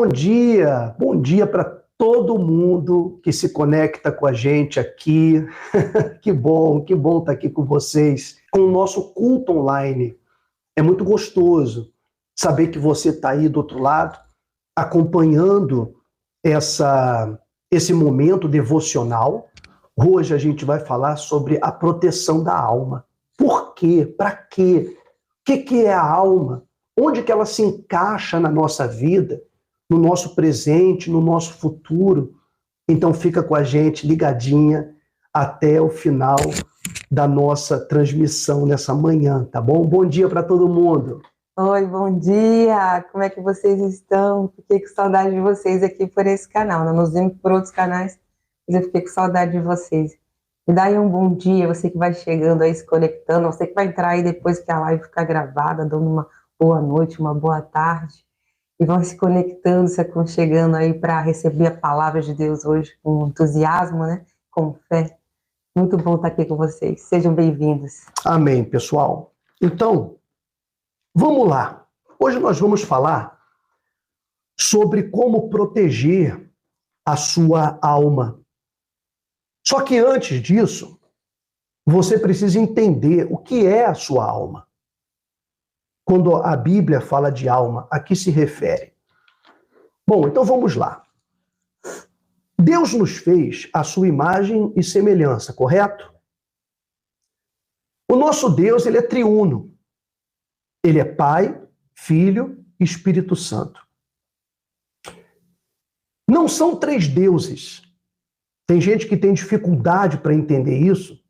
Bom dia para todo mundo que se conecta com a gente aqui. Que bom estar aqui com vocês, com o nosso culto online. É muito gostoso saber que você está aí do outro lado, acompanhando esse momento devocional. Hoje a gente vai falar sobre a proteção da alma. Por quê? Para quê? O que é a alma? Onde que ela se encaixa na nossa vida, no nosso presente, no nosso futuro? Então fica com a gente ligadinha até o final da nossa transmissão nessa manhã, tá bom? Bom dia para todo mundo. Oi, bom dia! Como é que vocês estão? Fiquei com saudade de vocês aqui por esse canal. Nós nos vimos por outros canais, mas eu fiquei com saudade de vocês. Me dá aí um bom dia, você que vai chegando aí, se conectando, você que vai entrar aí depois que a live ficar gravada, dando uma boa noite, uma boa tarde, e vão se conectando, se aconchegando aí para receber a palavra de Deus hoje com entusiasmo, né? Com fé. Muito bom estar aqui com vocês. Sejam bem-vindos. Amém, pessoal. Então, vamos lá. Hoje nós vamos falar sobre como proteger a sua alma. Só que antes disso, você precisa entender o que é a sua alma. Quando a Bíblia fala de alma, a que se refere? Bom, então vamos lá. Deus nos fez a sua imagem e semelhança, correto? O nosso Deus, ele é triuno. Ele é Pai, Filho e Espírito Santo. Não são três deuses. Tem gente que tem dificuldade para entender isso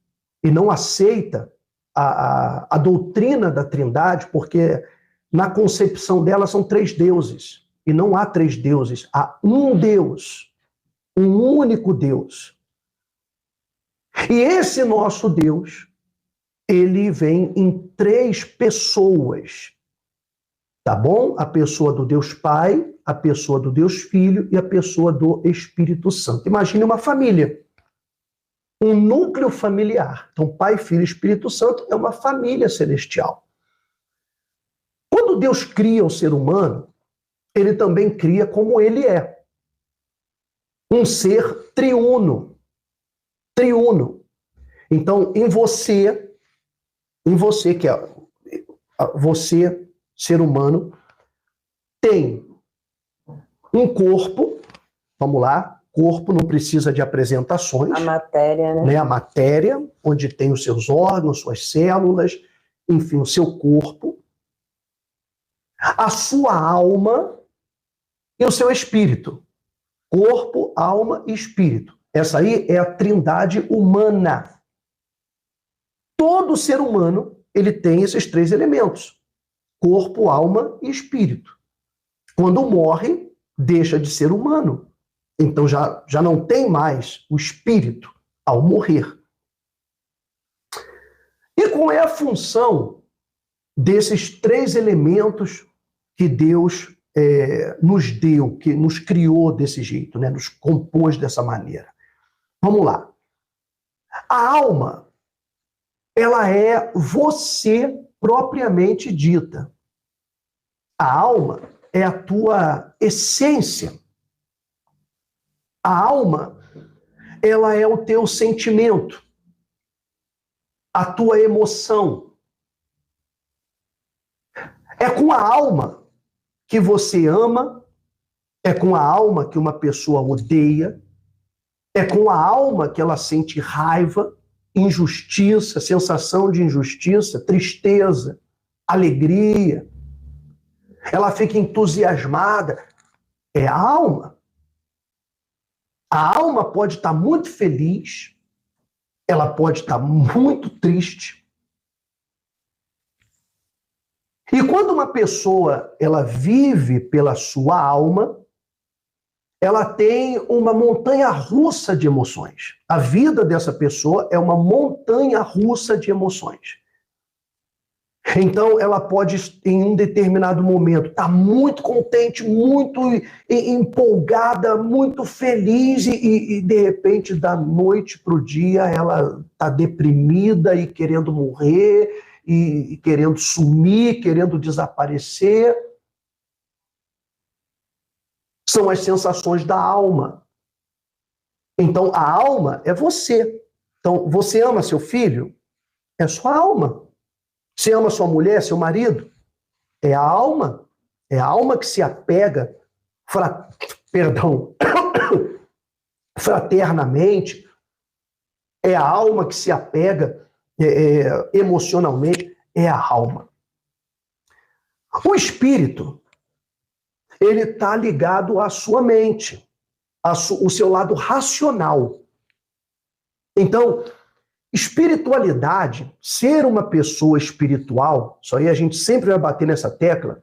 e não aceita a doutrina da Trindade, porque na concepção dela são três deuses. E não há três deuses, há um Deus, um único Deus. E esse nosso Deus, ele vem em três pessoas, tá bom? A pessoa do Deus Pai, a pessoa do Deus Filho e a pessoa do Espírito Santo. Imagine uma família, um núcleo familiar. Então, Pai, Filho e Espírito Santo é uma família celestial. Quando Deus cria o ser humano, ele também cria como ele é. Um ser triuno. Triuno. Então, em você que é você, ser humano, tem um corpo, vamos lá, corpo não precisa de apresentações. A matéria, né? A matéria, onde tem os seus órgãos, suas células, enfim, o seu corpo, a sua alma e o seu espírito. Corpo, alma e espírito. Essa aí é a trindade humana. Todo ser humano, ele tem esses três elementos: corpo, alma e espírito. Quando morre, deixa de ser humano. Então já não tem mais o espírito ao morrer. E qual é a função desses três elementos que Deus nos deu, que nos criou desse jeito, né? Nos compôs dessa maneira? Vamos lá. A alma, ela é você propriamente dita. A alma é a tua essência. A alma, ela é o teu sentimento, a tua emoção. É com a alma que você ama, é com a alma que uma pessoa odeia, é com a alma que ela sente raiva, injustiça, sensação de injustiça, tristeza, alegria. Ela fica entusiasmada. É a alma. A alma pode estar muito feliz, ela pode estar muito triste. E quando uma pessoa ela vive pela sua alma, ela tem uma montanha-russa de emoções. A vida dessa pessoa é uma montanha-russa de emoções. Então, ela pode, em um determinado momento, estar muito contente, muito empolgada, muito feliz, e de repente, da noite para o dia, ela está deprimida e querendo morrer, e querendo sumir, querendo desaparecer. São as sensações da alma. Então, a alma é você. Então, você ama seu filho? É sua alma. Você ama sua mulher, seu marido? É a alma. É a alma que se apega, fraternamente. É a alma que se apega emocionalmente. É a alma. O espírito, ele está ligado à sua mente, o seu lado racional. Então, espiritualidade, ser uma pessoa espiritual, isso aí a gente sempre vai bater nessa tecla,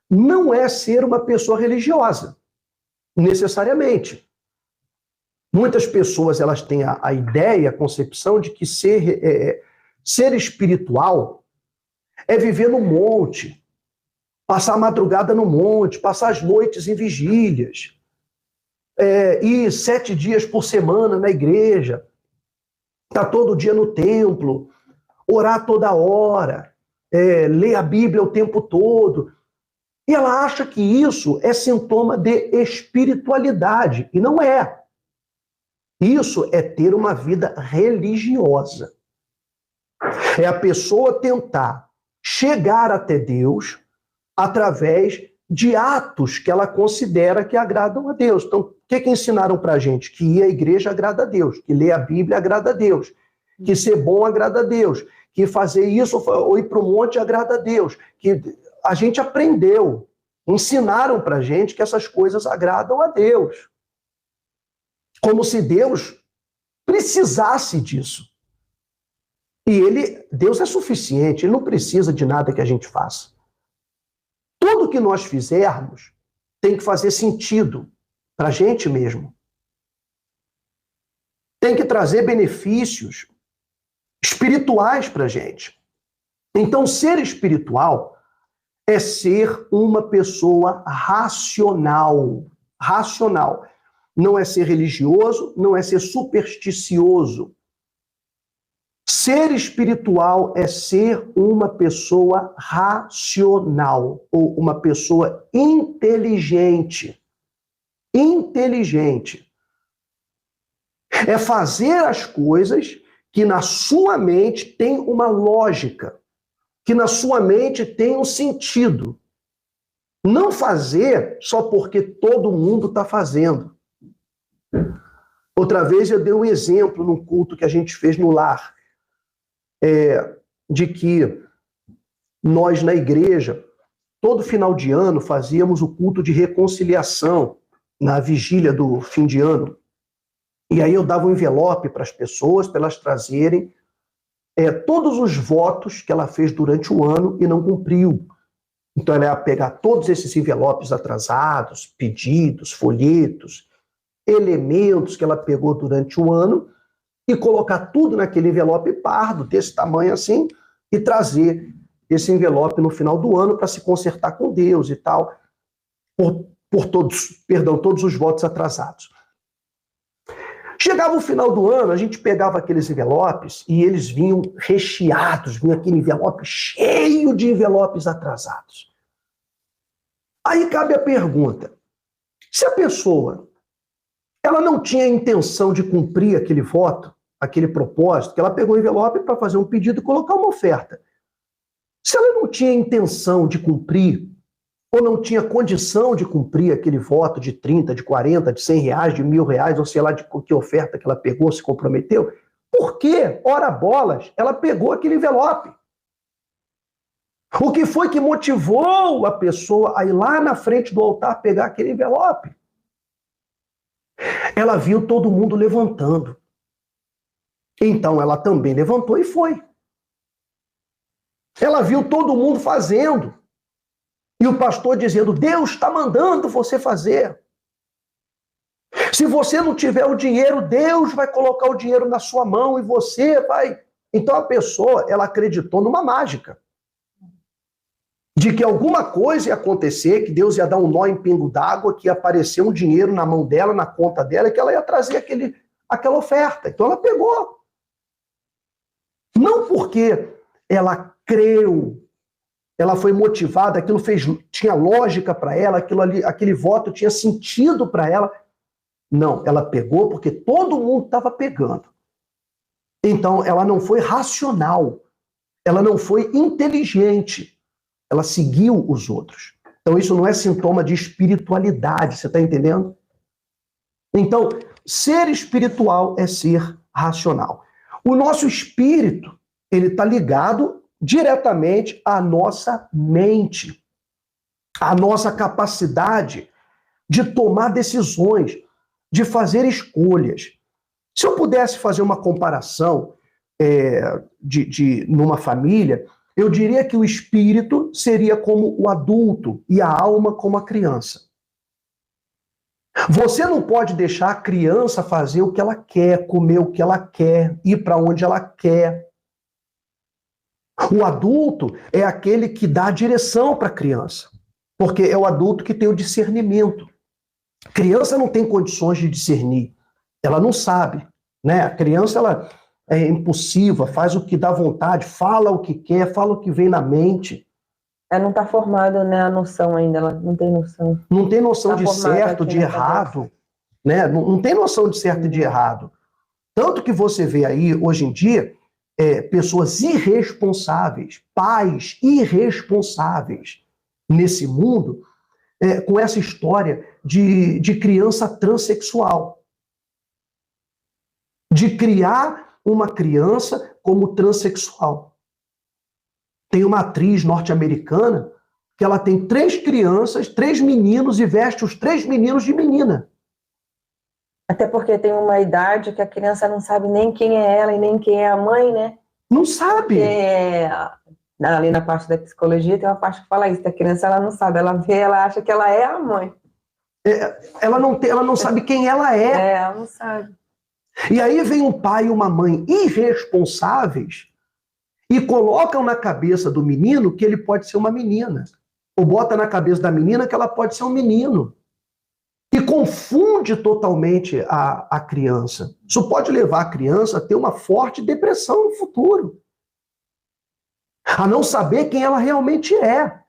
não é ser uma pessoa religiosa, necessariamente. Muitas pessoas elas têm a ideia, a concepção de que ser espiritual é viver no monte, passar a madrugada no monte, passar as noites em vigílias, ir 7 dias por semana na igreja, estar todo dia no templo, orar toda hora, ler a Bíblia o tempo todo. E ela acha que isso é sintoma de espiritualidade, e não é. Isso é ter uma vida religiosa. É a pessoa tentar chegar até Deus através de atos que ela considera que agradam a Deus. Então, o que ensinaram para a gente? Que ir à igreja agrada a Deus, que ler a Bíblia agrada a Deus, que ser bom agrada a Deus, que fazer isso ou ir para o monte agrada a Deus, que a gente aprendeu, ensinaram para a gente que essas coisas agradam a Deus. Como se Deus precisasse disso. E Deus é suficiente, Ele não precisa de nada que a gente faça. Tudo que nós fizermos tem que fazer sentido para a gente mesmo. Tem que trazer benefícios espirituais para a gente. Então, ser espiritual é ser uma pessoa racional. Racional. Não é ser religioso, não é ser supersticioso. Ser espiritual é ser uma pessoa racional, ou uma pessoa inteligente. Inteligente. É fazer as coisas que na sua mente tem uma lógica, que na sua mente tem um sentido. Não fazer só porque todo mundo está fazendo. Outra vez eu dei um exemplo num culto que a gente fez no lar, de que nós na igreja, todo final de ano, fazíamos o culto de reconciliação na vigília do fim de ano. E aí eu dava um envelope para as pessoas, para elas trazerem todos os votos que ela fez durante o ano e não cumpriu. Então ela ia pegar todos esses envelopes atrasados, pedidos, folhetos, elementos que ela pegou durante o ano e colocar tudo naquele envelope pardo, desse tamanho assim, e trazer esse envelope no final do ano para se consertar com Deus e tal, por todos os votos atrasados. Chegava o final do ano, a gente pegava aqueles envelopes e eles vinham recheados, vinha aquele envelope cheio de envelopes atrasados. Aí cabe a pergunta, se a pessoa ela não tinha intenção de cumprir aquele voto, aquele propósito, que ela pegou o envelope para fazer um pedido e colocar uma oferta. Se ela não tinha intenção de cumprir, ou não tinha condição de cumprir aquele voto de 30, de 40, de 100 reais, de R$1.000, ou sei lá de que oferta que ela pegou, se comprometeu, por que, ora bolas, ela pegou aquele envelope? O que foi que motivou a pessoa a ir lá na frente do altar pegar aquele envelope? Ela viu todo mundo levantando. Então ela também levantou e foi. Ela viu todo mundo fazendo. E o pastor dizendo, Deus está mandando você fazer. Se você não tiver o dinheiro, Deus vai colocar o dinheiro na sua mão e você vai... Então a pessoa, ela acreditou numa mágica. De que alguma coisa ia acontecer, que Deus ia dar um nó em pingo d'água, que ia aparecer um dinheiro na mão dela, na conta dela, e que ela ia trazer aquela oferta. Então ela pegou. Não porque ela creu ela foi motivada, aquilo tinha lógica para ela, aquele voto tinha sentido para ela. Não, ela pegou porque todo mundo estava pegando. Então, ela não foi racional, ela não foi inteligente, ela seguiu os outros. Então, isso não é sintoma de espiritualidade, você está entendendo? Então, ser espiritual é ser racional. O nosso espírito, ele está ligado diretamente à nossa mente, à nossa capacidade de tomar decisões, de fazer escolhas. Se eu pudesse fazer uma comparação numa família, eu diria que o espírito seria como o adulto e a alma como a criança. Você não pode deixar a criança fazer o que ela quer, comer o que ela quer, ir para onde ela quer. O adulto é aquele que dá a direção para a criança, porque é o adulto que tem o discernimento. A criança não tem condições de discernir, ela não sabe, né? A criança ela é impulsiva, faz o que dá vontade, fala o que quer, fala o que vem na mente. Ela não está formada, né, a noção ainda, ela não tem noção. Não tem noção de certo, de errado, né? Não tem noção de certo e de errado. Tanto que você vê aí, hoje em dia, pessoas irresponsáveis, pais irresponsáveis nesse mundo, com essa história de criança transexual. De criar uma criança como transexual. Tem uma atriz norte-americana que ela tem 3 crianças, 3 meninos e veste os 3 meninos de menina. Até porque tem uma idade que a criança não sabe nem quem é ela e nem quem é a mãe, né? Não sabe. Porque ali na parte da psicologia tem uma parte que fala isso, a criança ela não sabe, ela vê, ela acha que ela é a mãe. Ela não sabe quem ela é. Ela não sabe. E aí vem um pai e uma mãe irresponsáveis e colocam na cabeça do menino que ele pode ser uma menina. Ou bota na cabeça da menina que ela pode ser um menino. E confunde totalmente a criança. Isso pode levar a criança a ter uma forte depressão no futuro. A não saber quem ela realmente é.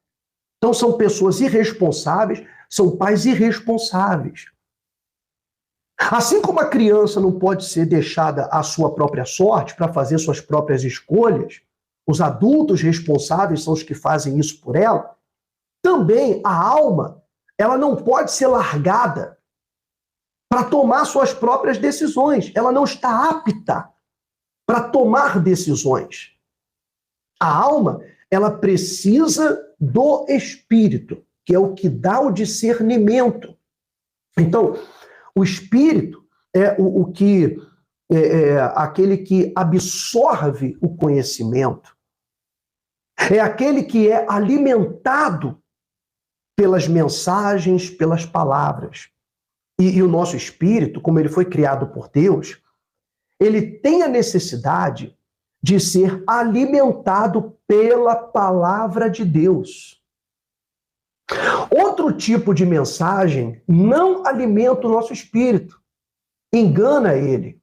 Então são pessoas irresponsáveis, são pais irresponsáveis. Assim como a criança não pode ser deixada à sua própria sorte para fazer suas próprias escolhas, os adultos responsáveis são os que fazem isso por ela, também a alma, ela não pode ser largada para tomar suas próprias decisões. Ela não está apta para tomar decisões. A alma, ela precisa do espírito, que é o que dá o discernimento. Então, o espírito é aquele que absorve o conhecimento, é aquele que é alimentado pelas mensagens, pelas palavras. E o nosso espírito, como ele foi criado por Deus, ele tem a necessidade de ser alimentado pela palavra de Deus. Outro tipo de mensagem não alimenta o nosso espírito, engana ele.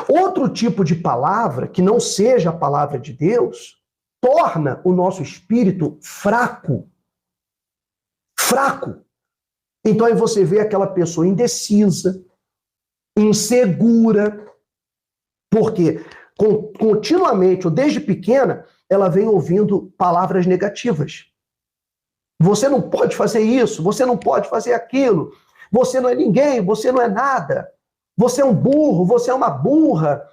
Outro tipo de palavra, que não seja a palavra de Deus, torna o nosso espírito fraco. Fraco. Então aí você vê aquela pessoa indecisa, insegura, porque continuamente, ou desde pequena, ela vem ouvindo palavras negativas. Você não pode fazer isso, você não pode fazer aquilo, você não é ninguém, você não é nada, você é um burro, você é uma burra.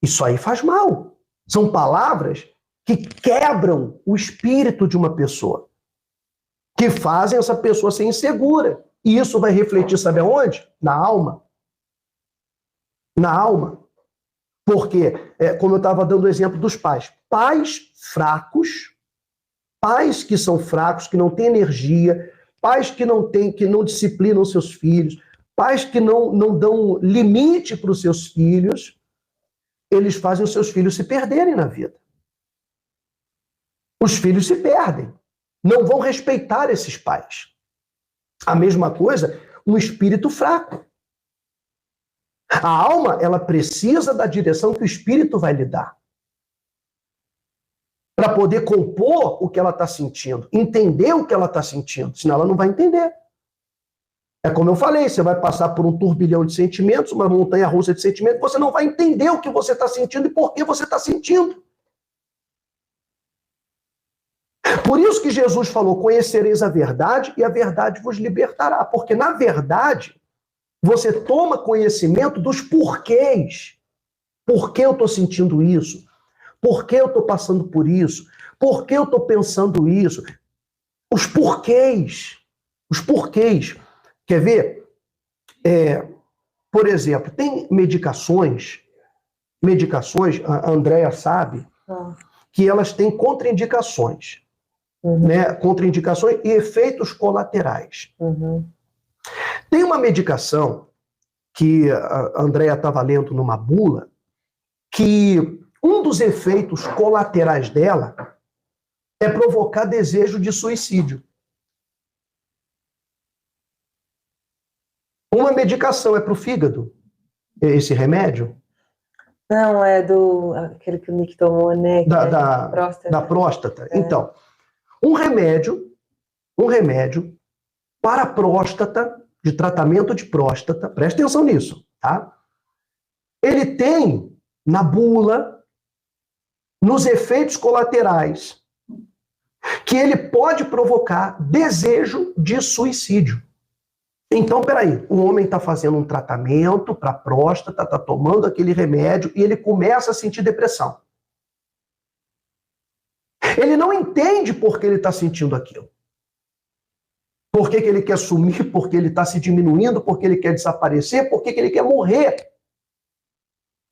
Isso aí faz mal. São palavras que quebram o espírito de uma pessoa, que fazem essa pessoa ser insegura. E isso vai refletir, sabe aonde? Na alma. Na alma. Porque, como eu estava dando o exemplo dos pais, pais fracos, pais que são fracos, que não têm energia, pais que não disciplinam seus filhos, pais que não dão limite para os seus filhos, eles fazem os seus filhos se perderem na vida. Os filhos se perdem. Não vão respeitar esses pais. A mesma coisa, um espírito fraco. A alma, ela precisa da direção que o espírito vai lhe dar. para poder compor o que ela está sentindo, entender o que ela está sentindo, senão ela não vai entender. É como eu falei, você vai passar por um turbilhão de sentimentos, uma montanha-russa de sentimentos, você não vai entender o que você está sentindo e por que você está sentindo. Por isso que Jesus falou, conhecereis a verdade e a verdade vos libertará, porque na verdade você toma conhecimento dos porquês. Por que eu estou sentindo isso? Por que eu estou passando por isso? Por que eu estou pensando isso? Os porquês. Os porquês. Quer ver? Por exemplo, tem medicações, a Andréa sabe, que elas têm contraindicações. Né? Contraindicações e efeitos colaterais. Tem uma medicação que a Andréa estava lendo numa bula, que um dos efeitos colaterais dela é provocar desejo de suicídio. Uma medicação é para o fígado, esse remédio? Não, é aquele que o Nick tomou, né? Da próstata. Então, um remédio para próstata, de tratamento de próstata, preste atenção nisso, tá? Ele tem na bula, nos efeitos colaterais, que ele pode provocar desejo de suicídio. Então, peraí, o homem está fazendo um tratamento para próstata, está tomando aquele remédio e ele começa a sentir depressão. Ele não entende por que ele está sentindo aquilo. Por que ele quer sumir, por que ele está se diminuindo, por que ele quer desaparecer, por que ele quer morrer.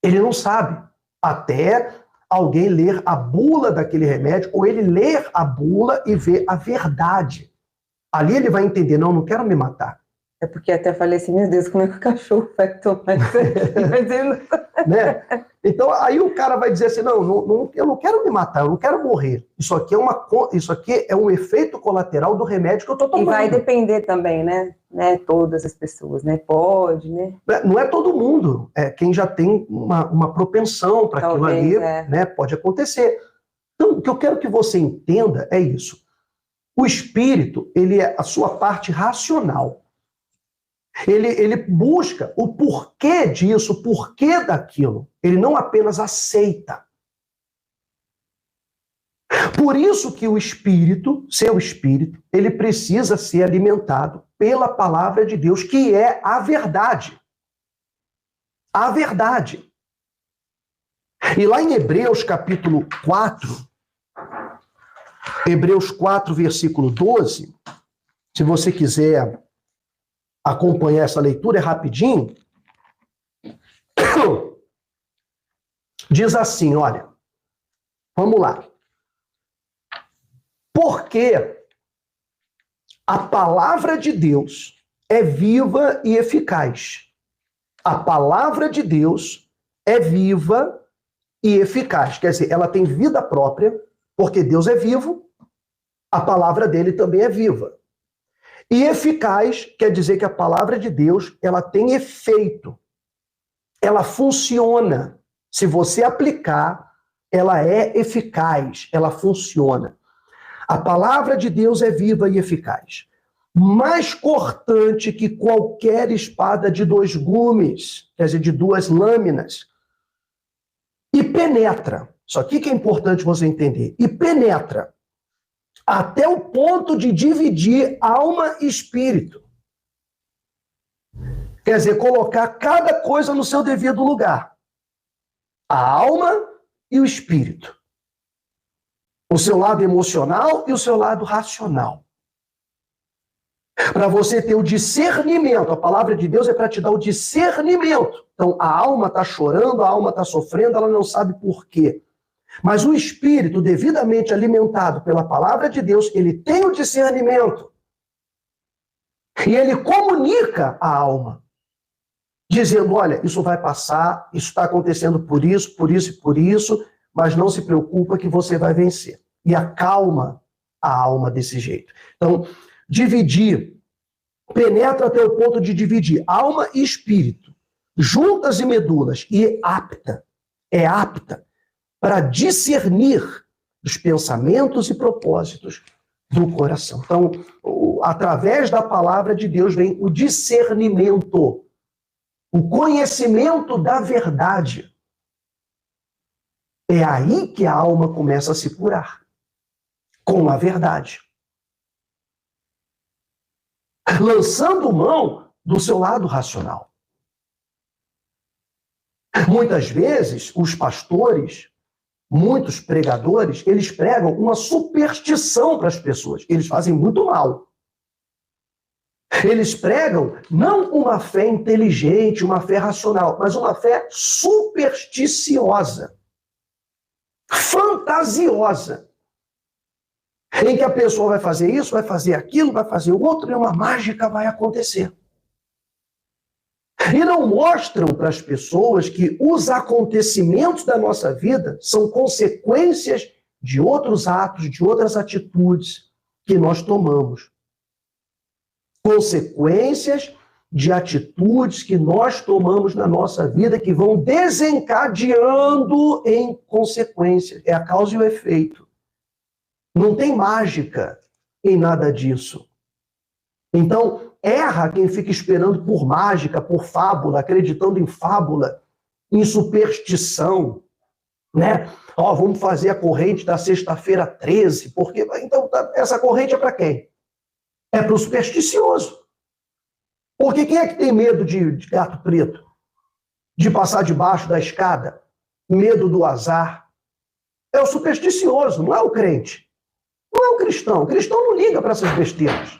Ele não sabe. Até alguém ler a bula daquele remédio, ou ele ler a bula e ver a verdade. Ali ele vai entender, não quero me matar. É porque até falei assim, meu Deus, como é que o cachorro vai tomar isso aqui? Mas ele não... Né? Então, aí o cara vai dizer assim, eu não quero me matar, eu não quero morrer. Isso aqui é um efeito colateral do remédio que eu estou tomando. E vai depender também, né? Todas as pessoas, né? Pode, né? Não é todo mundo. É quem já tem uma propensão para aquilo ali, né? Pode acontecer. Então, o que eu quero que você entenda é isso. O espírito, ele é a sua parte racional. Ele busca o porquê disso, o porquê daquilo. Ele não apenas aceita. Por isso que o espírito, seu espírito, ele precisa ser alimentado pela palavra de Deus, que é a verdade. A verdade. E lá em Hebreus capítulo 4, Hebreus 4, versículo 12, se você quiser acompanhar essa leitura, é rapidinho. Diz assim, olha, vamos lá. Porque a palavra de Deus é viva e eficaz. A palavra de Deus é viva e eficaz. Quer dizer, ela tem vida própria, porque Deus é vivo, a palavra dele também é viva. E eficaz quer dizer que a palavra de Deus, ela tem efeito. Ela funciona. Se você aplicar, ela é eficaz, ela funciona. A palavra de Deus é viva e eficaz. Mais cortante que qualquer espada de 2 gumes, quer dizer, de 2 lâminas. E penetra. Isso aqui que é importante você entender. E penetra até o ponto de dividir alma e espírito. Quer dizer, colocar cada coisa no seu devido lugar. A alma e o espírito. O seu lado emocional e o seu lado racional. Para você ter o discernimento. A palavra de Deus é para te dar o discernimento. Então, a alma está chorando, a alma está sofrendo, ela não sabe por quê. Mas o espírito, devidamente alimentado pela palavra de Deus, ele tem o discernimento. E ele comunica a alma, dizendo, olha, isso vai passar, isso está acontecendo por isso, e por isso, mas não se preocupa que você vai vencer. E acalma a alma desse jeito. Então, dividir, penetra até o ponto de dividir alma e espírito, juntas e medulas, e é apta para discernir dos pensamentos e propósitos do coração. Então, através da palavra de Deus vem o discernimento, o conhecimento da verdade. É aí que a alma começa a se curar, com a verdade. Lançando mão do seu lado racional. Muitas vezes, os pastores, muitos pregadores, eles pregam uma superstição para as pessoas. Eles fazem muito mal. Eles pregam não uma fé inteligente, uma fé racional, mas uma fé supersticiosa, fantasiosa, em que a pessoa vai fazer isso, vai fazer aquilo, vai fazer o outro, e uma mágica vai acontecer. E não mostram para as pessoas que os acontecimentos da nossa vida são consequências de outros atos, de outras atitudes que nós tomamos. Consequências de atitudes que nós tomamos na nossa vida que vão desencadeando em consequências. É a causa e o efeito. Não tem mágica em nada disso. Então, erra quem fica esperando por mágica, por fábula, acreditando em fábula, em superstição, né? Ó, vamos fazer a corrente da sexta-feira 13, porque então essa corrente é para quem? É para o supersticioso. Porque quem é que tem medo de gato preto? De passar debaixo da escada? Medo do azar? É o supersticioso, não é o crente. Não é o cristão. O cristão não liga para essas besteiras.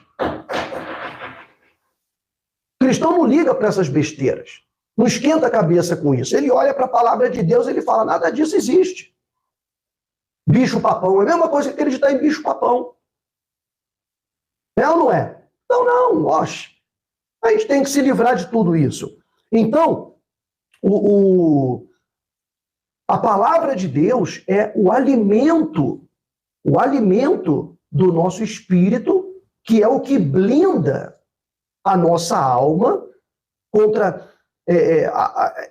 O cristão não liga para essas besteiras. Não esquenta a cabeça com isso. Ele olha para a palavra de Deus e ele fala, nada disso existe. Bicho-papão. É a mesma coisa que acreditar em bicho-papão. É ou não é? Então, não, oxe. A gente tem que se livrar de tudo isso. Então, a palavra de Deus é o alimento do nosso espírito, que é o que blinda a nossa alma contra...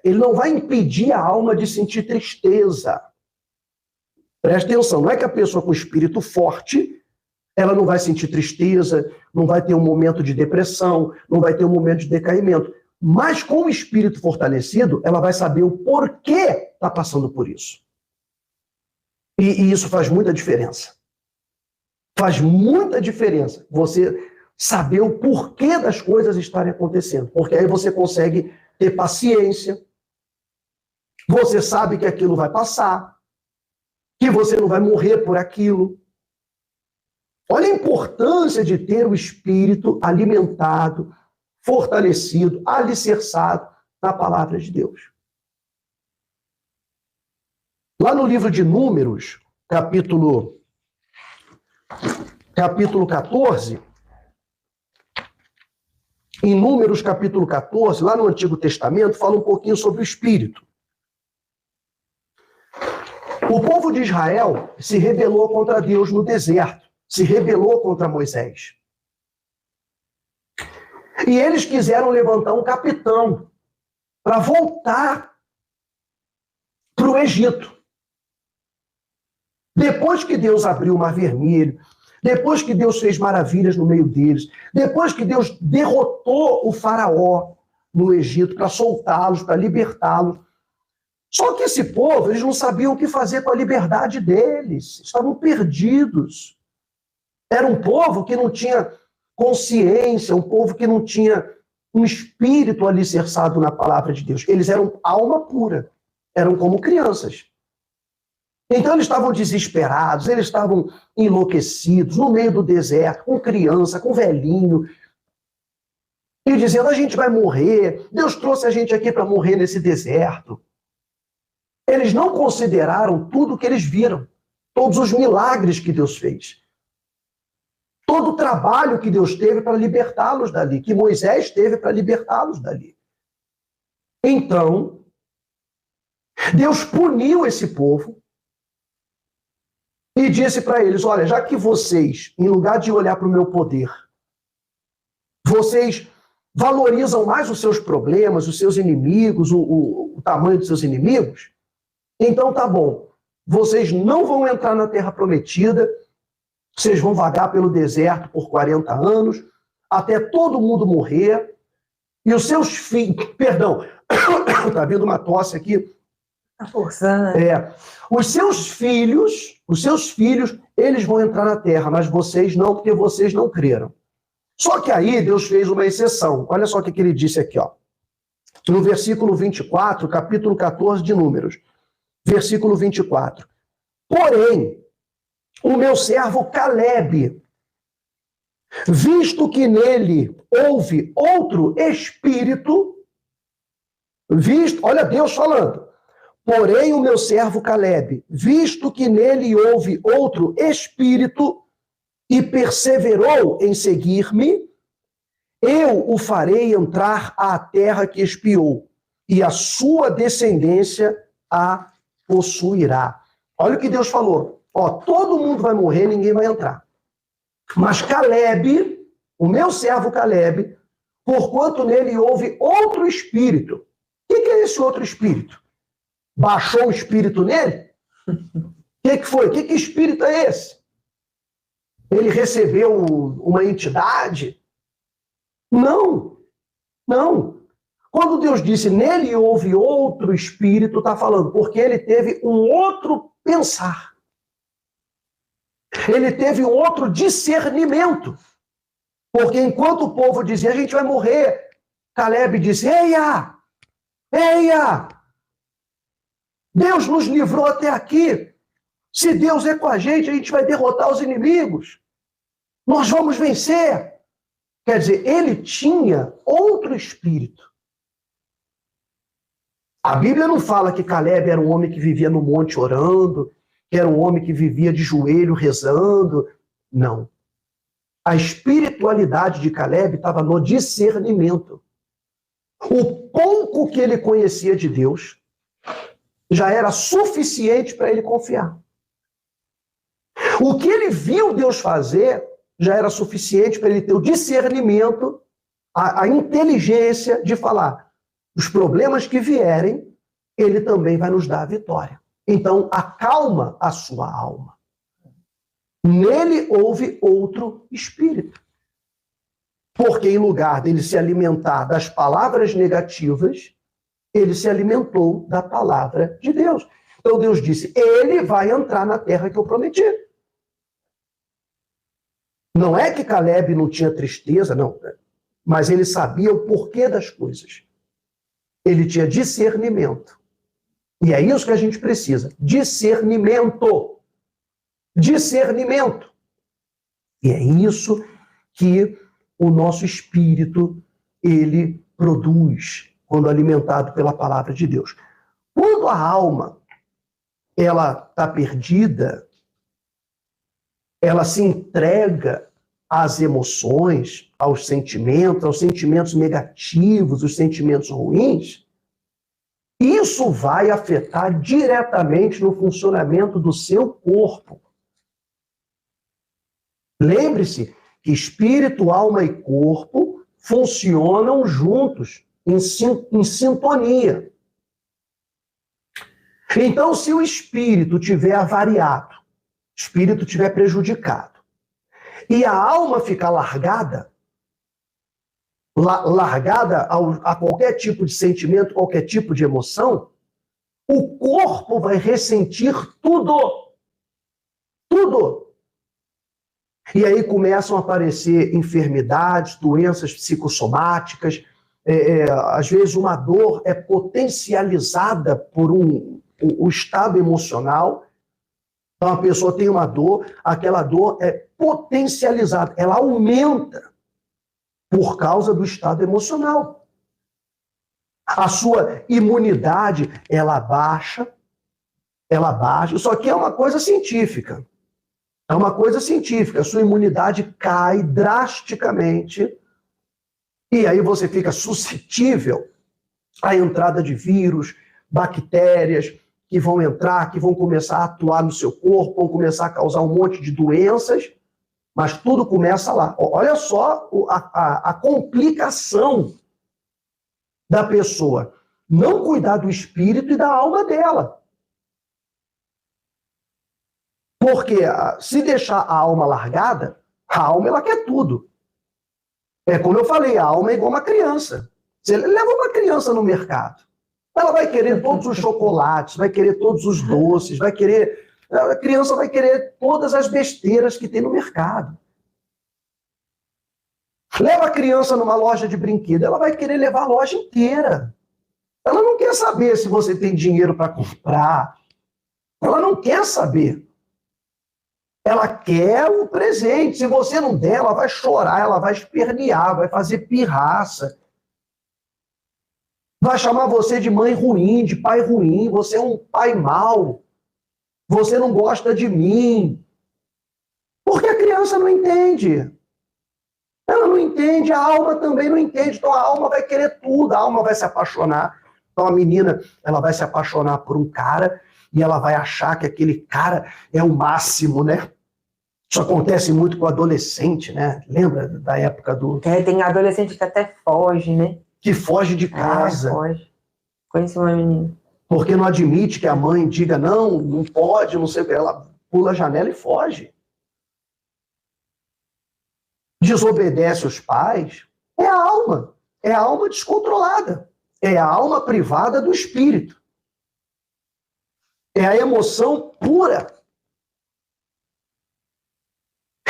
ele não vai impedir a alma de sentir tristeza. Presta atenção, não é que a pessoa com espírito forte, ela não vai sentir tristeza, não vai ter um momento de depressão, não vai ter um momento de decaimento. Mas com o espírito fortalecido, ela vai saber o porquê está passando por isso. E isso faz muita diferença. Faz muita diferença você saber o porquê das coisas estarem acontecendo. Porque aí você consegue ter paciência, você sabe que aquilo vai passar, que você não vai morrer por aquilo. Olha a importância de ter o espírito alimentado, fortalecido, alicerçado na palavra de Deus. Lá no livro de Números, capítulo 14, em Números capítulo 14, lá no Antigo Testamento, fala um pouquinho sobre o espírito. O povo de Israel se rebelou contra Deus no deserto, se rebelou contra Moisés. E eles quiseram levantar um capitão para voltar para o Egito. Depois que Deus abriu o Mar Vermelho, depois que Deus fez maravilhas no meio deles, depois que Deus derrotou o faraó no Egito para soltá-los, para libertá-los. Só que esse povo, eles não sabiam o que fazer com a liberdade deles, estavam perdidos. Era um povo que não tinha consciência, um povo que não tinha um espírito alicerçado na palavra de Deus. Eles eram alma pura, eram como crianças. Então eles estavam desesperados, eles estavam enlouquecidos, no meio do deserto, com criança, com velhinho, e dizendo, a gente vai morrer, Deus trouxe a gente aqui para morrer nesse deserto. Eles não consideraram tudo o que eles viram, todos os milagres que Deus fez. Todo o trabalho que Deus teve para libertá-los dali, que Moisés teve para libertá-los dali. Então, Deus puniu esse povo e disse para eles, olha, já que vocês, em lugar de olhar para o meu poder, vocês valorizam mais os seus problemas, os seus inimigos, o tamanho dos seus inimigos, então tá bom, vocês não vão entrar na terra prometida, vocês vão vagar pelo deserto por 40 anos, até todo mundo morrer, e os seus filhos... Perdão, tá vindo uma tosse aqui. Tá forçando. Os seus filhos, eles vão entrar na terra, mas vocês não, porque vocês não creram. Só que aí Deus fez uma exceção. Olha só o que ele disse aqui, ó. No versículo 24, capítulo 14 de Números. Versículo 24. Porém, o meu servo Calebe, visto que nele houve outro espírito, olha Deus falando, porém o meu servo Calebe, visto que nele houve outro espírito e perseverou em seguir-me, eu o farei entrar à terra que espiou, e a sua descendência a possuirá. Olha o que Deus falou. Todo mundo vai morrer, ninguém vai entrar. Mas Calebe, o meu servo Calebe, porquanto nele houve outro espírito. O que é esse outro espírito? Baixou o espírito nele? O que foi? Que espírito é esse? Ele recebeu uma entidade? Não. Quando Deus disse, nele houve outro espírito, está falando, porque ele teve um outro pensar. Ele teve um outro discernimento. Porque enquanto o povo dizia, a gente vai morrer, Calebe disse, eia! Deus nos livrou até aqui. Se Deus é com a gente vai derrotar os inimigos. Nós vamos vencer. Quer dizer, ele tinha outro espírito. A Bíblia não fala que Calebe era um homem que vivia no monte orando, que era um homem que vivia de joelho rezando. Não. A espiritualidade de Calebe estava no discernimento. O pouco que ele conhecia de Deus já era suficiente para ele confiar. O que ele viu Deus fazer já era suficiente para ele ter o discernimento, a inteligência de falar. Os problemas que vierem, ele também vai nos dar a vitória. Então, acalma a sua alma. Nele houve outro espírito. Porque em lugar dele se alimentar das palavras negativas, ele se alimentou da palavra de Deus. Então Deus disse, ele vai entrar na terra que eu prometi. Não é que Calebe não tinha tristeza, não. Mas ele sabia o porquê das coisas. Ele tinha discernimento. E é isso que a gente precisa. Discernimento. Discernimento. E é isso que o nosso espírito, ele produz quando alimentado pela palavra de Deus. Quando a alma, ela está perdida, ela se entrega às emoções, aos sentimentos negativos, os sentimentos ruins, isso vai afetar diretamente no funcionamento do seu corpo. Lembre-se que espírito, alma e corpo funcionam juntos, em sintonia. Então, se o espírito tiver avariado, espírito tiver prejudicado, e a alma ficar largada a qualquer tipo de sentimento, qualquer tipo de emoção, o corpo vai ressentir tudo. Tudo. E aí começam a aparecer enfermidades, doenças psicossomáticas, às vezes uma dor é potencializada por o estado emocional. Então a pessoa tem uma dor, aquela dor é potencializada, ela aumenta por causa do estado emocional. A sua imunidade, ela baixa, só que é uma coisa científica. É uma coisa científica, a sua imunidade cai drasticamente e aí você fica suscetível à entrada de vírus, bactérias que vão entrar, que vão começar a atuar no seu corpo, vão começar a causar um monte de doenças, mas tudo começa lá. Olha só a complicação da pessoa não cuidar do espírito e da alma dela. Porque se deixar a alma largada, a alma ela quer tudo. É como eu falei, a alma é igual uma criança. Você leva uma criança no mercado, ela vai querer todos os chocolates, vai querer todos os doces, vai querer... A criança vai querer todas as besteiras que tem no mercado. Leva a criança numa loja de brinquedo, ela vai querer levar a loja inteira. Ela não quer saber se você tem dinheiro para comprar. Ela não quer saber. Ela quer o presente. Se você não der, ela vai chorar, ela vai espernear, vai fazer pirraça. Vai chamar você de mãe ruim, de pai ruim. Você é um pai mau. Você não gosta de mim. Porque a criança não entende. Ela não entende, a alma também não entende. Então a alma vai querer tudo, a alma vai se apaixonar. Então a menina, ela vai se apaixonar por um cara e ela vai achar que aquele cara é o máximo, né? Isso acontece muito com o adolescente, né? Lembra da época do... Tem adolescente que até foge, né? Que foge de casa. Foge. Conheci uma menina. Porque não admite que a mãe diga, não, não pode, não sei o que. Ela pula a janela e foge. Desobedece os pais. É a alma. É a alma descontrolada. É a alma privada do espírito. É a emoção pura.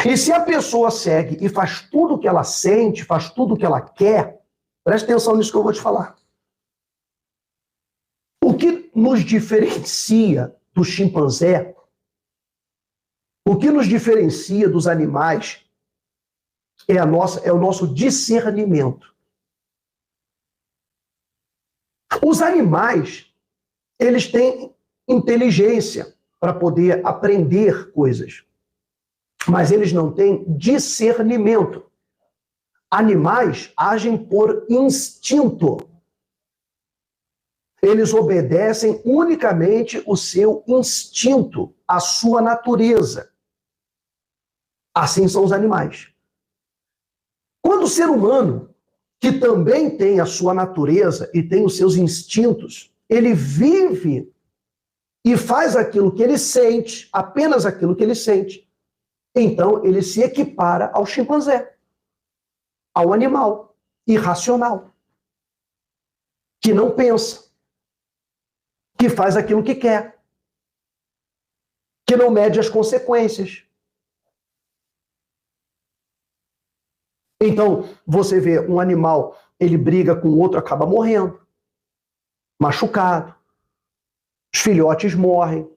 E se a pessoa segue e faz tudo o que ela sente, faz tudo o que ela quer, preste atenção nisso que eu vou te falar. O que nos diferencia do chimpanzé, o que nos diferencia dos animais, é o nosso discernimento. Os animais, eles têm inteligência para poder aprender coisas, mas eles não têm discernimento. Animais agem por instinto. Eles obedecem unicamente o seu instinto, a sua natureza. Assim são os animais. Quando o ser humano, que também tem a sua natureza e tem os seus instintos, ele vive e faz aquilo que ele sente, apenas aquilo que ele sente, então ele se equipara ao chimpanzé, ao animal irracional, que não pensa, que faz aquilo que quer, que não mede as consequências. Então, você vê um animal, ele briga com o outro, acaba morrendo, machucado, os filhotes morrem,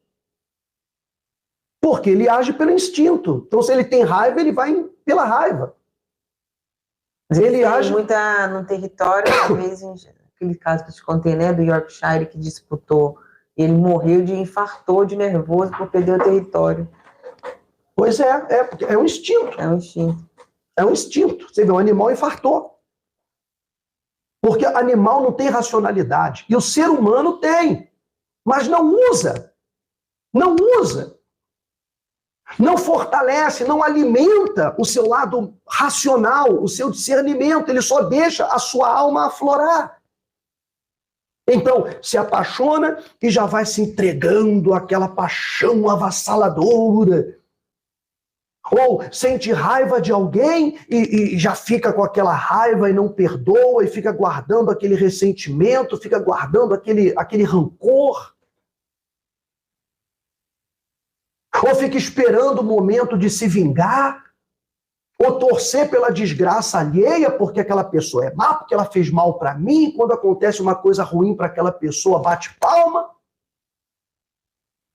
porque ele age pelo instinto. Então, se ele tem raiva, ele vai pela raiva. Ele age no território, talvez, aquele caso que eu te contei, né, do Yorkshire, que disputou, ele morreu infartou de nervoso por perder o território. Pois é um instinto. É um instinto. É um instinto. Você vê, um animal infartou. Porque animal não tem racionalidade. E o ser humano tem. Mas não usa. Não usa. Não fortalece, não alimenta o seu lado racional, o seu discernimento. Ele só deixa a sua alma aflorar. Então, se apaixona e já vai se entregando àquela paixão avassaladora. Ou sente raiva de alguém e já fica com aquela raiva e não perdoa, e fica guardando aquele ressentimento, fica guardando aquele rancor. Ou fica esperando o momento de se vingar, ou torcer pela desgraça alheia, porque aquela pessoa é má, porque ela fez mal para mim, quando acontece uma coisa ruim para aquela pessoa, bate palma.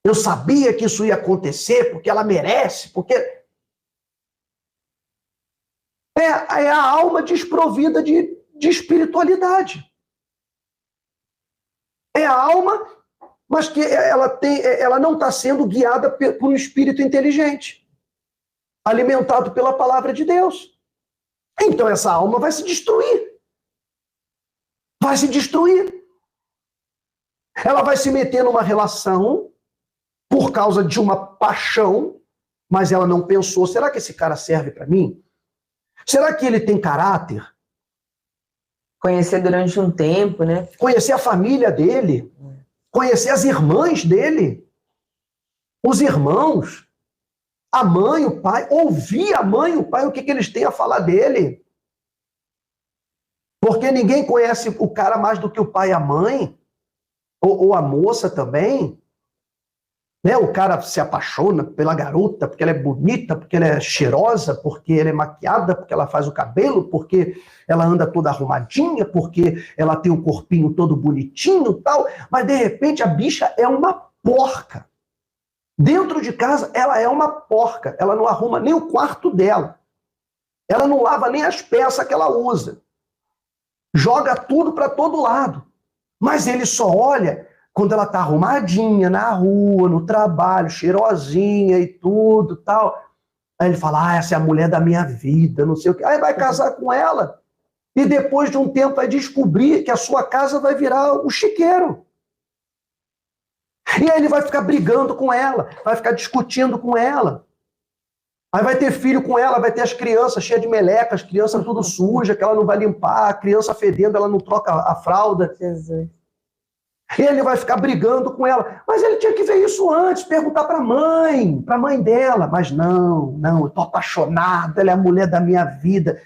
Eu sabia que isso ia acontecer, porque ela merece, porque... É a alma desprovida de espiritualidade. É a alma, mas que ela não está sendo guiada por um espírito inteligente, alimentado pela palavra de Deus. Então essa alma vai se destruir. Vai se destruir. Ela vai se meter numa relação por causa de uma paixão, mas ela não pensou, será que esse cara serve para mim? Será que ele tem caráter? Conhecer durante um tempo, né? Conhecer a família dele, conhecer as irmãs dele, os irmãos. a mãe, o pai, ouvir a mãe e o pai, o que eles têm a falar dele. Porque ninguém conhece o cara mais do que o pai e a mãe, ou a moça também. Né? O cara se apaixona pela garota, porque ela é bonita, porque ela é cheirosa, porque ela é maquiada, porque ela faz o cabelo, porque ela anda toda arrumadinha, porque ela tem um corpinho todo bonitinho e tal. Mas, de repente, a bicha é uma porca. Dentro de casa, ela é uma porca. Ela não arruma nem o quarto dela. Ela não lava nem as peças que ela usa. Joga tudo para todo lado. Mas ele só olha quando ela tá arrumadinha na rua, no trabalho, cheirosinha e tudo, tal. Aí ele fala, essa é a mulher da minha vida, não sei o quê. Aí vai casar com ela. E depois de um tempo vai descobrir que a sua casa vai virar um chiqueiro. E aí ele vai ficar brigando com ela, vai ficar discutindo com ela. Aí vai ter filho com ela, vai ter as crianças cheias de meleca, as crianças tudo suja, que ela não vai limpar, a criança fedendo, ela não troca a fralda. Jesus. E ele vai ficar brigando com ela. Mas ele tinha que ver isso antes, perguntar para a mãe dela. Mas não, eu tô apaixonado, ela é a mulher da minha vida.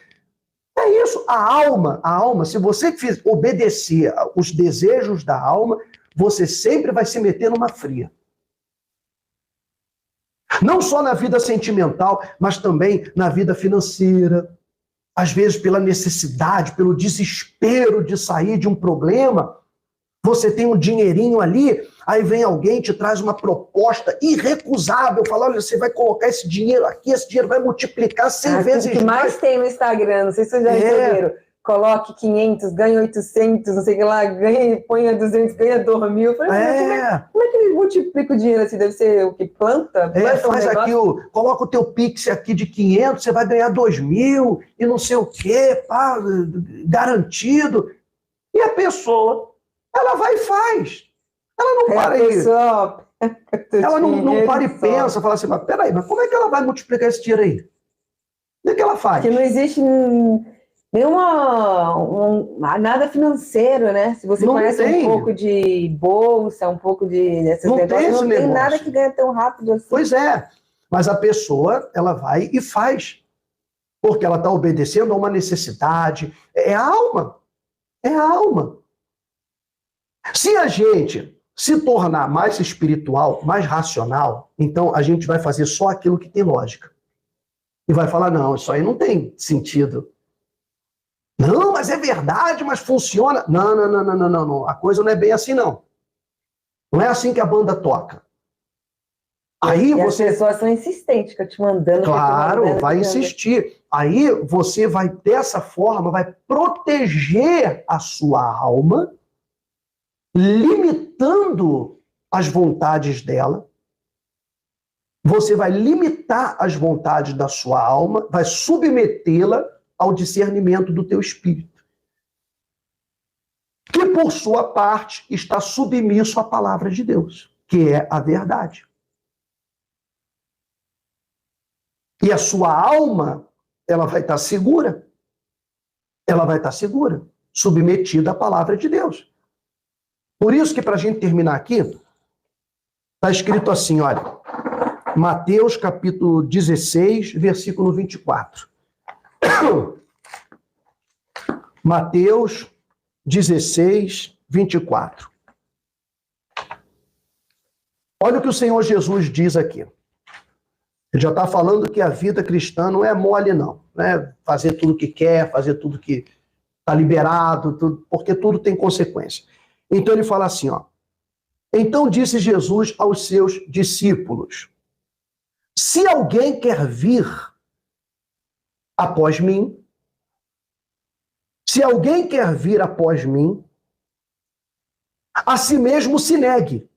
É isso, a alma, se você obedecer os desejos da alma, você sempre vai se meter numa fria. Não só na vida sentimental, mas também na vida financeira. Às vezes, pela necessidade, pelo desespero de sair de um problema, você tem um dinheirinho ali, aí vem alguém e te traz uma proposta irrecusável, fala, olha, você vai colocar esse dinheiro aqui, esse dinheiro vai multiplicar 100 vezes mais. O que mais tem no Instagram, não sei se vocês já receberam. Coloque 500, ganha 800, não sei o que lá, ganha, põe 200, ganha 2.000. Eu falei, como é que ele multiplica o dinheiro assim? Deve ser o que? Planta faz aqui, coloca o teu Pix aqui de 500, você vai ganhar 2.000 e não sei o quê, pá, garantido. E a pessoa, ela vai e faz. Ela não para aí. Ela não para e pensa, fala assim, mas peraí, mas como é que ela vai multiplicar esse dinheiro aí? O que ela faz? Porque não existe nada financeiro, né? Se você conhece um pouco de bolsa, um pouco dessas negócios, não tem nada que ganha tão rápido assim. Pois é, mas a pessoa, ela vai e faz, porque ela está obedecendo a uma necessidade, é a alma, Se a gente se tornar mais espiritual, mais racional, então a gente vai fazer só aquilo que tem lógica. E vai falar, não, isso aí não tem sentido. Não, mas é verdade, mas funciona. Não. A coisa não é bem assim, não. Não é assim que a banda toca. Aí as pessoas são insistentes, que eu te mandando. Claro, vai insistir. Aí você vai, dessa forma, vai proteger a sua alma, limitando as vontades dela. Você vai limitar as vontades da sua alma, vai submetê-la ao discernimento do teu espírito, que por sua parte está submisso à palavra de Deus, que é a verdade. E a sua alma, ela vai estar segura. Ela vai estar segura, submetida à palavra de Deus. Por isso que, para a gente terminar aqui, está escrito assim, olha, Mateus capítulo 16, versículo 24. Mateus 16, 24. Olha o que o Senhor Jesus diz aqui. Ele já está falando que a vida cristã não é mole, não. Não é fazer tudo o que quer, fazer tudo que está liberado, porque tudo tem consequência. Então ele fala assim, ó. Então disse Jesus aos seus discípulos, se alguém quer vir após mim, a si mesmo se negue.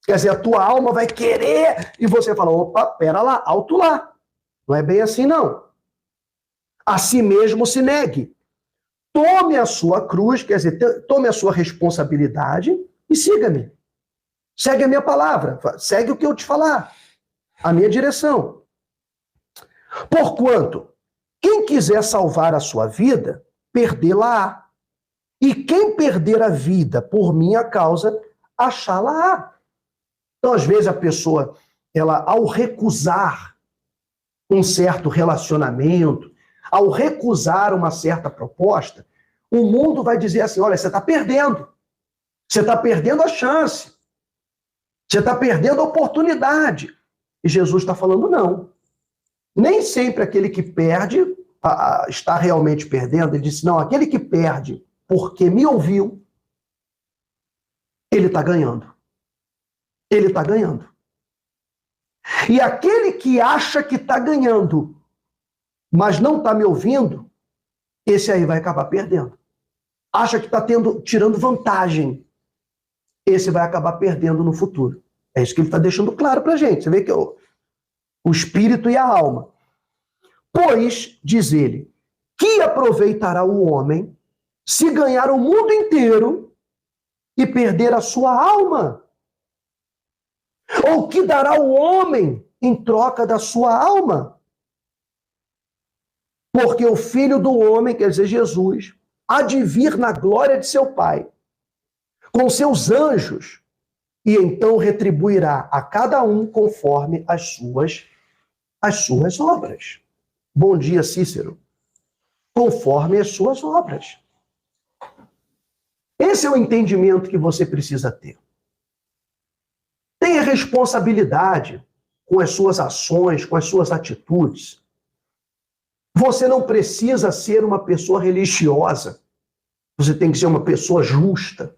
Quer dizer, a tua alma vai querer, e você fala, opa, pera lá, alto lá. Não é bem assim, não. A si mesmo se negue. Tome a sua cruz, quer dizer, tome a sua responsabilidade e siga-me. Segue a minha palavra, segue o que eu te falar, a minha direção. Porquanto, quem quiser salvar a sua vida, perdê-la-á. E quem perder a vida por minha causa, achá-la-á. Então, às vezes, a pessoa, ela, ao recusar um certo relacionamento, ao recusar uma certa proposta, o mundo vai dizer assim, olha, você está perdendo. Você está perdendo a chance. Você está perdendo a oportunidade. E Jesus está falando, não. Nem sempre aquele que perde está realmente perdendo. Ele disse, não, aquele que perde porque me ouviu, ele está ganhando. Ele está ganhando. E aquele que acha que está ganhando, mas não está me ouvindo, esse aí vai acabar perdendo. Acha que está tirando vantagem. Esse vai acabar perdendo no futuro. É isso que ele está deixando claro para a gente. Você vê que o espírito e a alma. Pois, diz ele, que aproveitará o homem se ganhar o mundo inteiro e perder a sua alma? Ou que dará o homem em troca da sua alma? Porque o Filho do Homem, quer dizer, Jesus, há de vir na glória de seu Pai, com seus anjos, e então retribuirá a cada um conforme as suas obras. Bom dia, Cícero. Conforme as suas obras. Esse é o entendimento que você precisa ter. Tenha responsabilidade com as suas ações, com as suas atitudes. Você não precisa ser uma pessoa religiosa. Você tem que ser uma pessoa justa.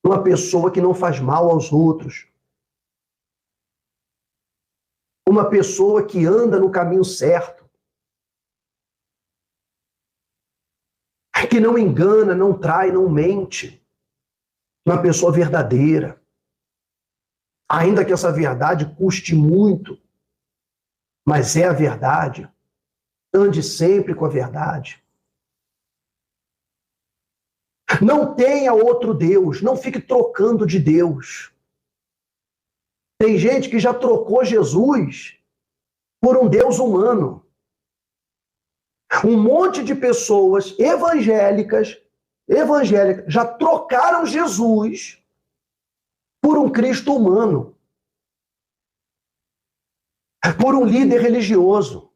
Uma pessoa que não faz mal aos outros. Uma pessoa que anda no caminho certo. Que não engana, não trai, não mente. Uma pessoa verdadeira. Ainda que essa verdade custe muito, mas é a verdade. Ande sempre com a verdade. Não tenha outro Deus, não fique trocando de Deus. Tem gente que já trocou Jesus por um Deus humano. Um monte de pessoas evangélicas já trocaram Jesus por um Cristo humano, por um líder religioso,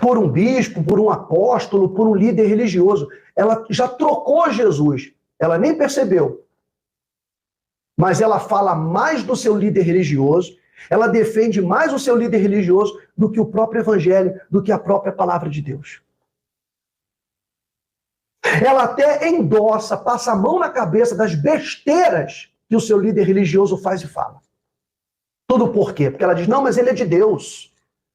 por um bispo, por um apóstolo, por um líder religioso. Ela já trocou Jesus, ela nem percebeu. Mas ela fala mais do seu líder religioso, ela defende mais o seu líder religioso do que o próprio evangelho, do que a própria palavra de Deus. Ela até endossa, passa a mão na cabeça das besteiras que o seu líder religioso faz e fala. Tudo por quê? Porque ela diz, não, mas ele é de Deus,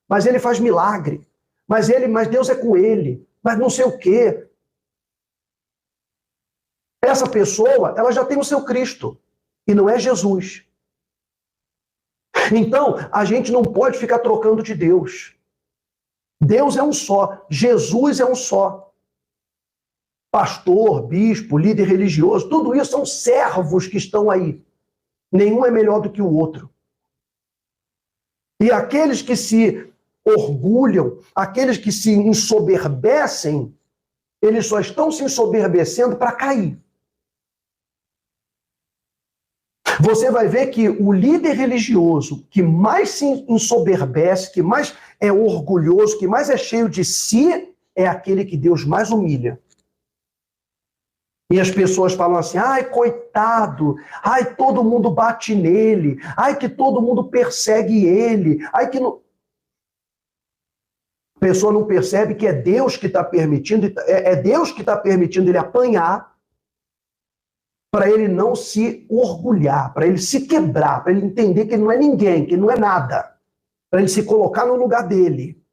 mas ele faz milagre, mas Deus é com ele, mas não sei o quê. Essa pessoa, ela já tem o seu Cristo, e não é Jesus. Então, a gente não pode ficar trocando de Deus. Deus é um só, Jesus é um só. Pastor, bispo, líder religioso, tudo isso são servos que estão aí. Nenhum é melhor do que o outro. E aqueles que se orgulham, aqueles que se ensoberbecem, eles só estão se ensoberbecendo para cair. Você vai ver que o líder religioso que mais se ensoberbece, que mais é orgulhoso, que mais é cheio de si, é aquele que Deus mais humilha. E as pessoas falam assim, ai, coitado, ai, todo mundo bate nele, ai, que todo mundo persegue ele, ai, que não... A pessoa não percebe que é Deus que está permitindo, é Deus que está permitindo ele apanhar, para ele não se orgulhar, para ele se quebrar, para ele entender que ele não é ninguém, que ele não é nada, para ele se colocar no lugar dele.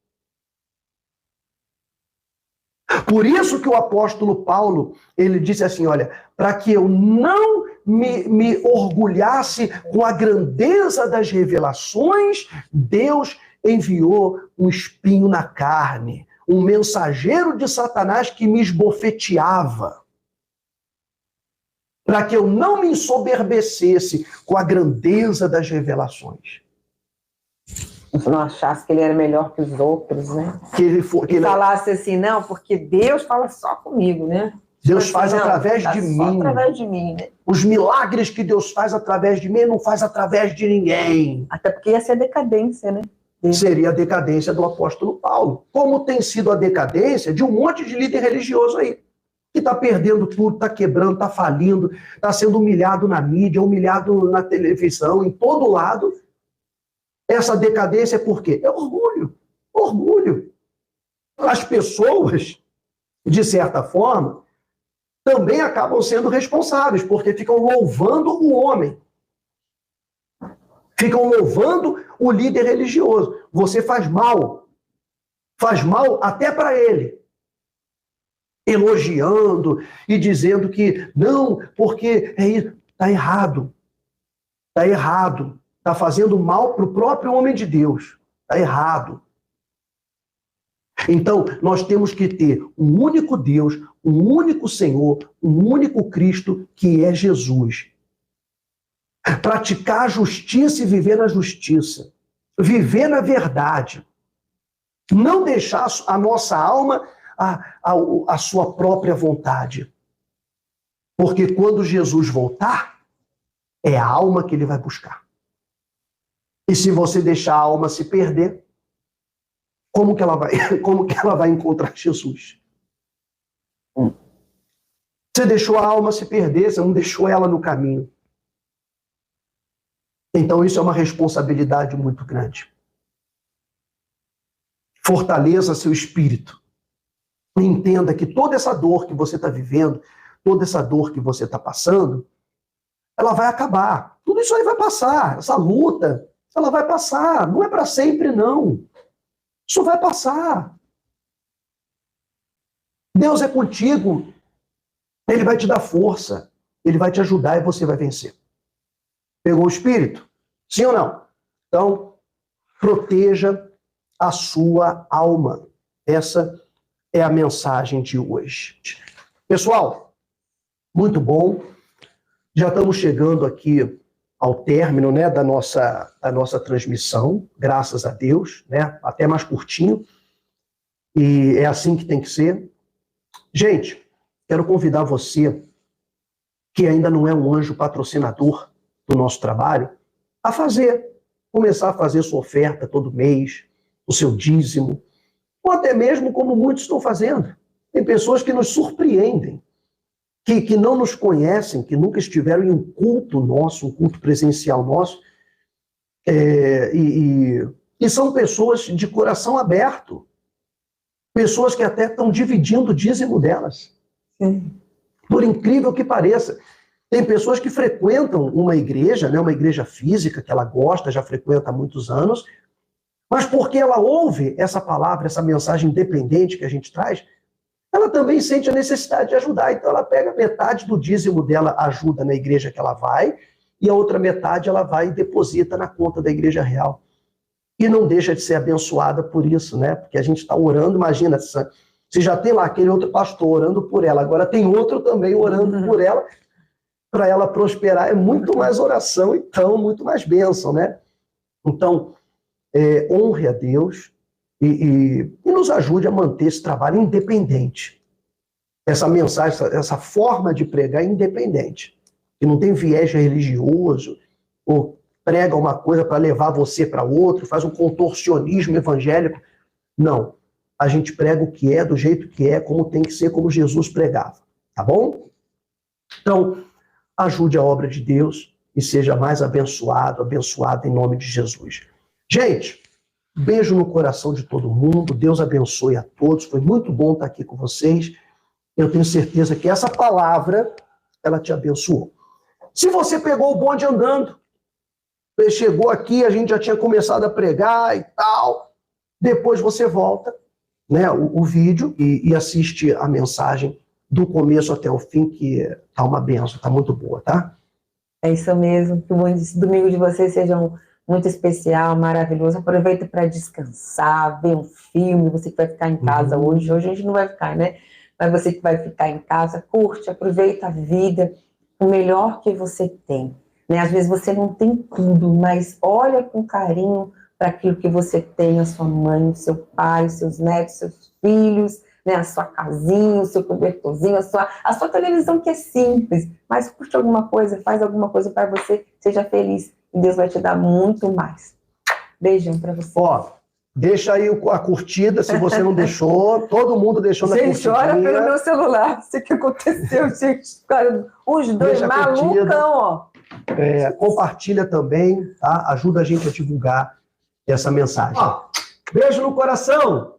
Por isso que o apóstolo Paulo, ele disse assim, olha, para que eu não me orgulhasse com a grandeza das revelações, Deus enviou um espinho na carne, um mensageiro de Satanás que me esbofeteava, para que eu não me ensoberbecesse com a grandeza das revelações. Não achasse que ele era melhor que os outros, né? Que ele falasse assim, não, porque Deus fala só comigo, né? Deus faz através de mim. Através de mim, né? Os milagres que Deus faz através de mim, Ele não faz através de ninguém. Até porque ia ser decadência, né? Seria a decadência do apóstolo Paulo. Como tem sido a decadência de um monte de líder religioso aí, que está perdendo tudo, está quebrando, está falindo, está sendo humilhado na mídia, humilhado na televisão, em todo lado. Essa decadência é por quê? É orgulho. Orgulho. As pessoas, de certa forma, também acabam sendo responsáveis, porque ficam louvando o homem. Ficam louvando o líder religioso. Você faz mal. Faz mal até para ele. Elogiando e dizendo que não, porque é isso. Está errado. Está errado. Está fazendo mal para o próprio homem de Deus. Está errado. Então, nós temos que ter um único Deus, um único Senhor, um único Cristo, que é Jesus. Praticar a justiça e viver na justiça. Viver na verdade. Não deixar a nossa alma a sua própria vontade. Porque quando Jesus voltar, é a alma que ele vai buscar. E se você deixar a alma se perder, como que ela vai encontrar Jesus? Você deixou a alma se perder, você não deixou ela no caminho. Então isso é uma responsabilidade muito grande. Fortaleça seu espírito. Entenda que toda essa dor que você está vivendo, toda essa dor que você está passando, ela vai acabar. Tudo isso aí vai passar. Essa luta, ela vai passar. Não é para sempre, não. Isso vai passar. Deus é contigo. Ele vai te dar força. Ele vai te ajudar e você vai vencer. Pegou o espírito? Sim ou não? Então, proteja a sua alma. Essa é a mensagem de hoje. Pessoal, muito bom. Já estamos chegando aqui ao término, né, da nossa transmissão, graças a Deus, né, até mais curtinho, e é assim que tem que ser. Gente, quero convidar você, que ainda não é um anjo patrocinador do nosso trabalho, a começar a fazer sua oferta todo mês, o seu dízimo, ou até mesmo como muitos estão fazendo. Tem pessoas que nos surpreendem, que não nos conhecem, que nunca estiveram em um culto nosso, um culto presencial nosso, e são pessoas de coração aberto, pessoas que até estão dividindo o dízimo delas. Sim. Por incrível que pareça. Tem pessoas que frequentam uma igreja, né, uma igreja física, que ela gosta, já frequenta há muitos anos, mas porque ela ouve essa palavra, essa mensagem independente que a gente traz, ela também sente a necessidade de ajudar. Então ela pega metade do dízimo dela, ajuda na igreja que ela vai, e a outra metade ela vai e deposita na conta da igreja real. E não deixa de ser abençoada por isso, né? Porque a gente está orando, imagina, se já tem lá aquele outro pastor orando por ela, agora tem outro também orando por ela, para ela prosperar. É muito mais oração, então, muito mais bênção, né? Então, honre a Deus, e nos ajude a manter esse trabalho independente. Essa mensagem, essa forma de pregar é independente. Que não tem viés religioso, ou prega uma coisa para levar você para outro, faz um contorcionismo evangélico. Não. A gente prega o que é, do jeito que é, como tem que ser, como Jesus pregava. Tá bom? Então, ajude a obra de Deus e seja mais abençoado em nome de Jesus. Gente, beijo no coração de todo mundo, Deus abençoe a todos, foi muito bom estar aqui com vocês, eu tenho certeza que essa palavra, ela te abençoou. Se você pegou o bonde andando, chegou aqui, a gente já tinha começado a pregar e tal, depois você volta, né, o vídeo e assiste a mensagem do começo até o fim, que tá uma benção, tá muito boa, tá? É isso mesmo, que esse domingo de vocês seja muito especial, maravilhoso. Aproveita para descansar, ver um filme, você que vai ficar em casa hoje a gente não vai ficar, né? Mas você que vai ficar em casa, curte, aproveita a vida, o melhor que você tem, né? Às vezes você não tem tudo, mas olha com carinho para aquilo que você tem, a sua mãe, o seu pai, os seus netos, seus filhos, né, a sua casinha, o seu cobertorzinho, a sua televisão que é simples, mas curte alguma coisa, faz alguma coisa para você, seja feliz e Deus vai te dar muito mais. Beijão para você. Ó, deixa aí a curtida, se você não deixou, todo mundo deixou na curtidinha. Você chora pelo meu celular, não sei o que aconteceu, gente. Cara, os dois malucão, ó. Compartilha também, tá? Ajuda a gente a divulgar essa mensagem. Ó, beijo no coração!